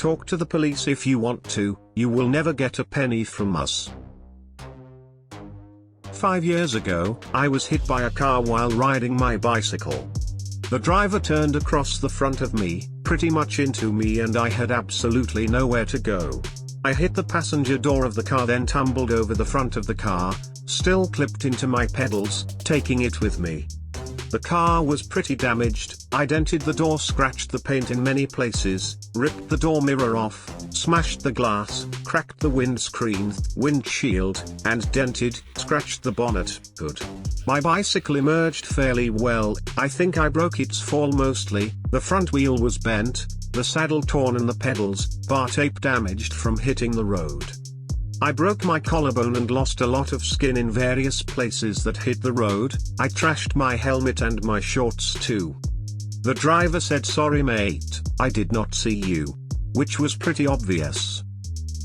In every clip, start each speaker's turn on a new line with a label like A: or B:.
A: Talk to the police if you want to, you will never get a penny from us. 5 years ago, I was hit by a car while riding my bicycle. The driver turned across the front of me, pretty much into me, and I had absolutely nowhere to go. I hit the passenger door of the car, then tumbled over the front of the car, still clipped into my pedals, taking it with me. The car was pretty damaged. I dented the door, scratched the paint in many places, ripped the door mirror off, smashed the glass, cracked the windshield, and dented, scratched the bonnet hood. My bicycle emerged fairly well. I think I broke its fall mostly. The front wheel was bent, the saddle torn, and the pedals, bar tape damaged from hitting the road. I broke my collarbone and lost a lot of skin in various places that hit the road. I trashed my helmet and my shorts too. The driver said, "Sorry mate, I did not see you," which was pretty obvious.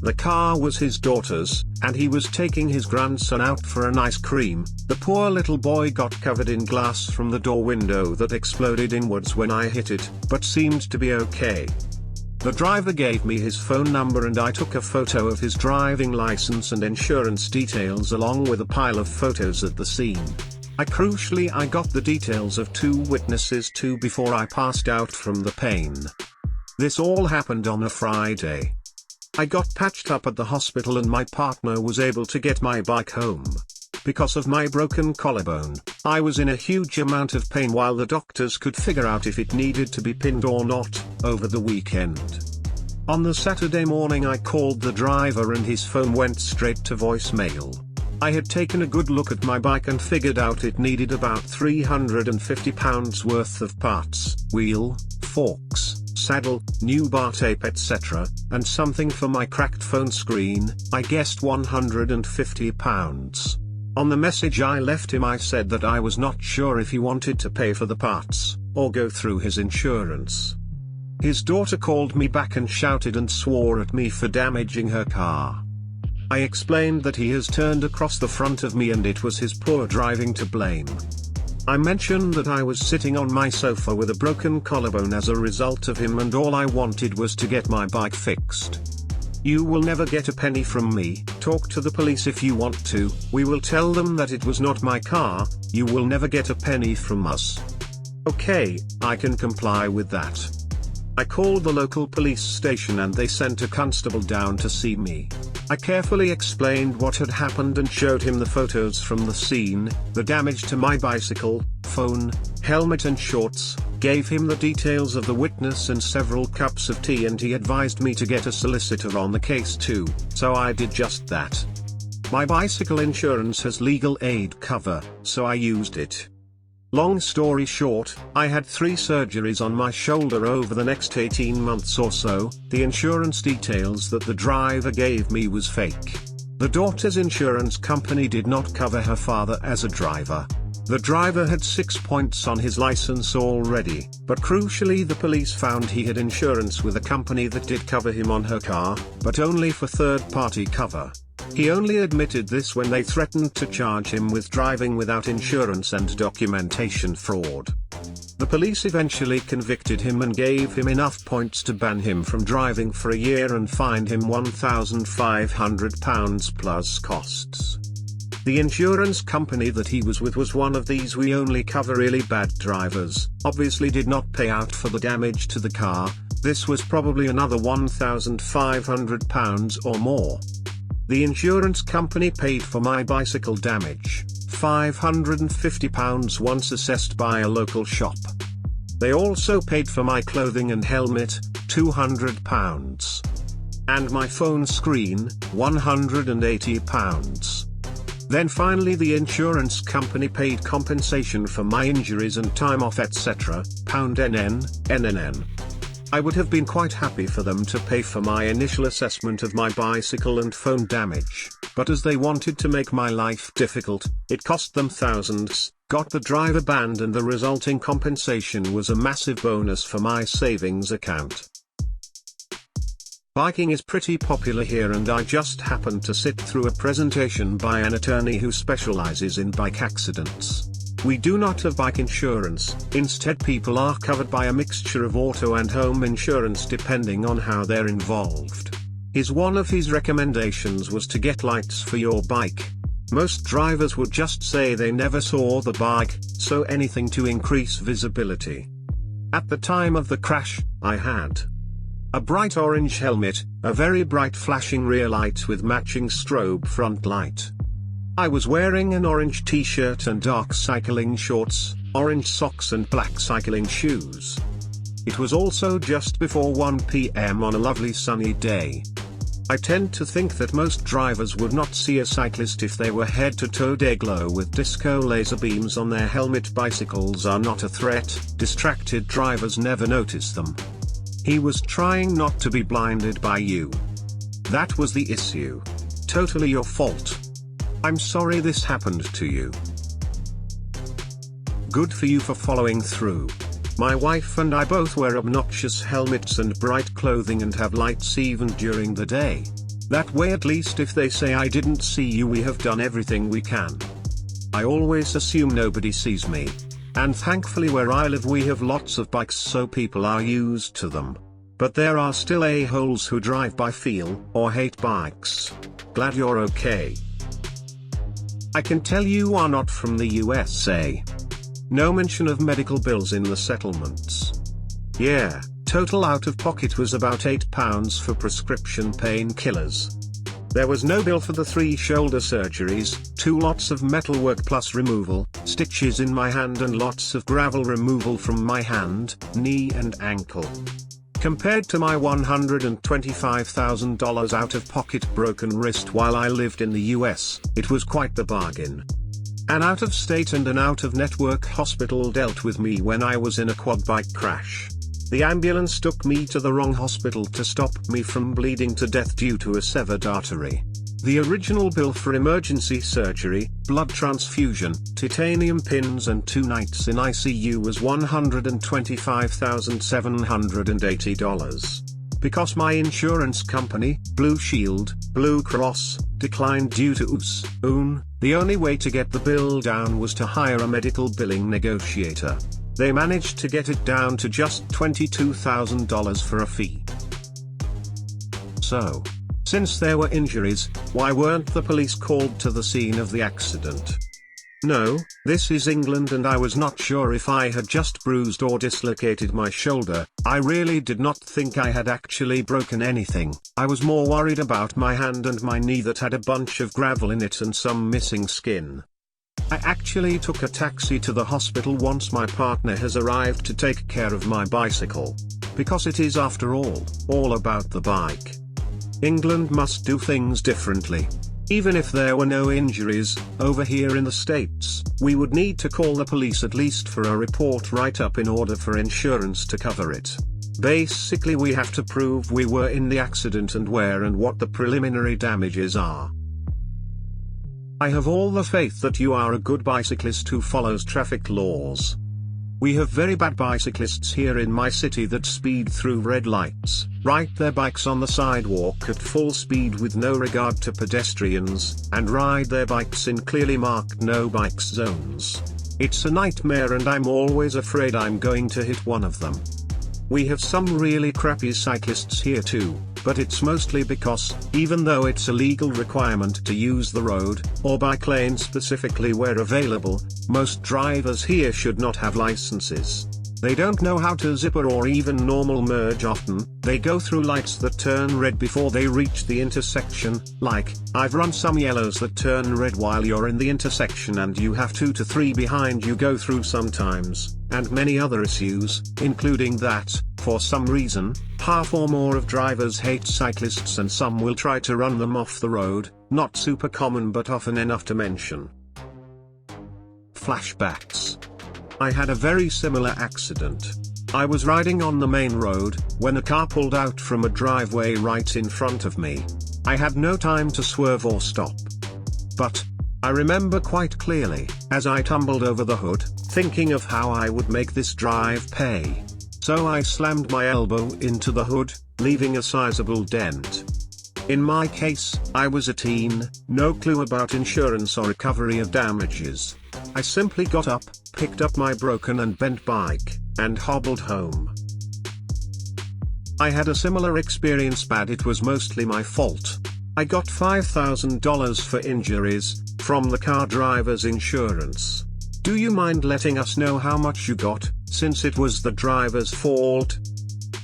A: The car was his daughter's, and he was taking his grandson out for an ice cream. The poor little boy got covered in glass from the door window that exploded inwards when I hit it, but seemed to be okay. The driver gave me his phone number and I took a photo of his driving license and insurance details along with a pile of photos at the scene. I got the details of 2 witnesses too before I passed out from the pain. This all happened on a Friday. I got patched up at the hospital and my partner was able to get my bike home. Because of my broken collarbone, I was in a huge amount of pain while the doctors could figure out if it needed to be pinned or not, over the weekend. On the Saturday morning I called the driver and his phone went straight to voicemail. I had taken a good look at my bike and figured out it needed about £350 worth of parts, wheel, forks, saddle, new bar tape, etc., and something for my cracked phone screen. I guessed £150. On the message I left him I said that I was not sure if he wanted to pay for the parts, or go through his insurance. His daughter called me back and shouted and swore at me for damaging her car. I explained that he has turned across the front of me and it was his poor driving to blame. I mentioned that I was sitting on my sofa with a broken collarbone as a result of him and all I wanted was to get my bike fixed. You will never get a penny from me. Talk to the police if you want to, we will tell them that it was not my car. You will never get a penny from us. Okay, I can comply with that. I called the local police station and they sent a constable down to see me. I carefully explained what had happened and showed him the photos from the scene, the damage to my bicycle, phone, helmet and shorts, gave him the details of the witness and several cups of tea, and he advised me to get a solicitor on the case too, so I did just that. My bicycle insurance has legal aid cover, so I used it. Long story short, I had 3 surgeries on my shoulder over the next 18 months or so. The insurance details that the driver gave me was fake. The daughter's insurance company did not cover her father as a driver. The driver had 6 points on his license already, but crucially the police found he had insurance with a company that did cover him on her car, but only for third-party cover. He only admitted this when they threatened to charge him with driving without insurance and documentation fraud. The police eventually convicted him and gave him enough points to ban him from driving for a year and fined him £1,500 plus costs. The insurance company that he was with was one of these "we only cover really bad drivers," obviously did not pay out for the damage to the car. This was probably another £1,500 or more. The insurance company paid for my bicycle damage, £550 once assessed by a local shop. They also paid for my clothing and helmet, £200. And my phone screen, £180. Then finally the insurance company paid compensation for my injuries and time off etc. £NNN. I would have been quite happy for them to pay for my initial assessment of my bicycle and phone damage, but as they wanted to make my life difficult, it cost them thousands, got the driver banned, and the resulting compensation was a massive bonus for my savings account. Biking is pretty popular here and I just happened to sit through a presentation by an attorney who specializes in bike accidents. We do not have bike insurance, instead people are covered by a mixture of auto and home insurance depending on how they're involved. One of his recommendations was to get lights for your bike. Most drivers would just say they never saw the bike, so anything to increase visibility. At the time of the crash, I had a bright orange helmet, a very bright flashing rear light with matching strobe front light. I was wearing an orange t-shirt and dark cycling shorts, orange socks and black cycling shoes. It was also just before 1 p.m. on a lovely sunny day. I tend to think that most drivers would not see a cyclist if they were head-to-toe day-glow with disco laser beams on their helmet. Bicycles are not a threat, distracted drivers never notice them. He was trying not to be blinded by you. That was the issue. Totally your fault. I'm sorry this happened to you. Good for you for following through. My wife and I both wear obnoxious helmets and bright clothing and have lights even during the day. That way at least if they say I didn't see you, we have done everything we can. I always assume nobody sees me. And thankfully where I live we have lots of bikes so people are used to them. But there are still a-holes who drive by feel or hate bikes. Glad you're okay. I can tell you are not from the USA. No mention of medical bills in the settlements. Yeah, total out of pocket was about £8 for prescription painkillers. There was no bill for the 3 shoulder surgeries, 2 lots of metalwork plus removal, stitches in my hand and lots of gravel removal from my hand, knee and ankle. Compared to my $125,000 out-of-pocket broken wrist while I lived in the US, it was quite the bargain. An out-of-state and an out-of-network hospital dealt with me when I was in a quad bike crash. The ambulance took me to the wrong hospital to stop me from bleeding to death due to a severed artery. The original bill for emergency surgery, blood transfusion, titanium pins and 2 nights in ICU was $125,780. Because my insurance company, Blue Shield, Blue Cross, declined due to the only way to get the bill down was to hire a medical billing negotiator. They managed to get it down to just $22,000 for a fee. So, since there were injuries, why weren't the police called to the scene of the accident? No, this is England and I was not sure if I had just bruised or dislocated my shoulder. I really did not think I had actually broken anything. I was more worried about my hand and my knee that had a bunch of gravel in it and some missing skin. I actually took a taxi to the hospital once my partner has arrived to take care of my bicycle. Because it is after all about the bike. England must do things differently. Even if there were no injuries, over here in the States, we would need to call the police at least for a report write-up in order for insurance to cover it. Basically we have to prove we were in the accident and where and what the preliminary damages are. I have all the faith that you are a good bicyclist who follows traffic laws. We have very bad bicyclists here in my city that speed through red lights, ride their bikes on the sidewalk at full speed with no regard to pedestrians, and ride their bikes in clearly marked no bikes zones. It's a nightmare and I'm always afraid I'm going to hit one of them. We have some really crappy cyclists here too, but it's mostly because, even though it's a legal requirement to use the road, or bike lane specifically where available, most drivers here should not have licenses. They don't know how to zipper or even normal merge often, they go through lights that turn red before they reach the intersection, like, I've run some yellows that turn red while you're in the intersection and you have 2 to 3 behind you go through sometimes, and many other issues, including that, for some reason, half or more of drivers hate cyclists and some will try to run them off the road, not super common but often enough to mention. Flashbacks. I had a very similar accident. I was riding on the main road, when a car pulled out from a driveway right in front of me. I had no time to swerve or stop. But, I remember quite clearly, as I tumbled over the hood, thinking of how I would make this drive pay. So I slammed my elbow into the hood, leaving a sizable dent. In my case, I was a teen, no clue about insurance or recovery of damages. I simply got up, picked up my broken and bent bike, and hobbled home. I had a similar experience, but it was mostly my fault. I got $5,000 for injuries from the car driver's insurance. Do you mind letting us know how much you got, since it was the driver's fault?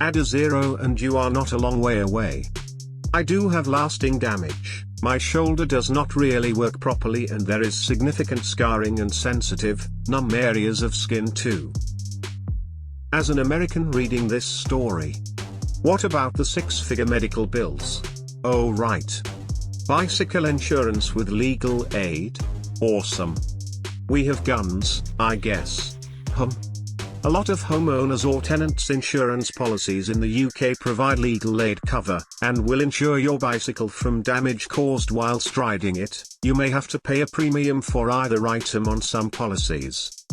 A: Add a 0 and you are not a long way away. I do have lasting damage. My shoulder does not really work properly and there is significant scarring and sensitive, numb areas of skin too. As an American reading this story, what about the 6-figure medical bills? Oh right. Bicycle insurance with legal aid? Awesome. We have guns, I guess. A lot of homeowners or tenants' insurance policies in the UK provide legal aid cover, and will insure your bicycle from damage caused whilst riding it. You may have to pay a premium for either item on some policies.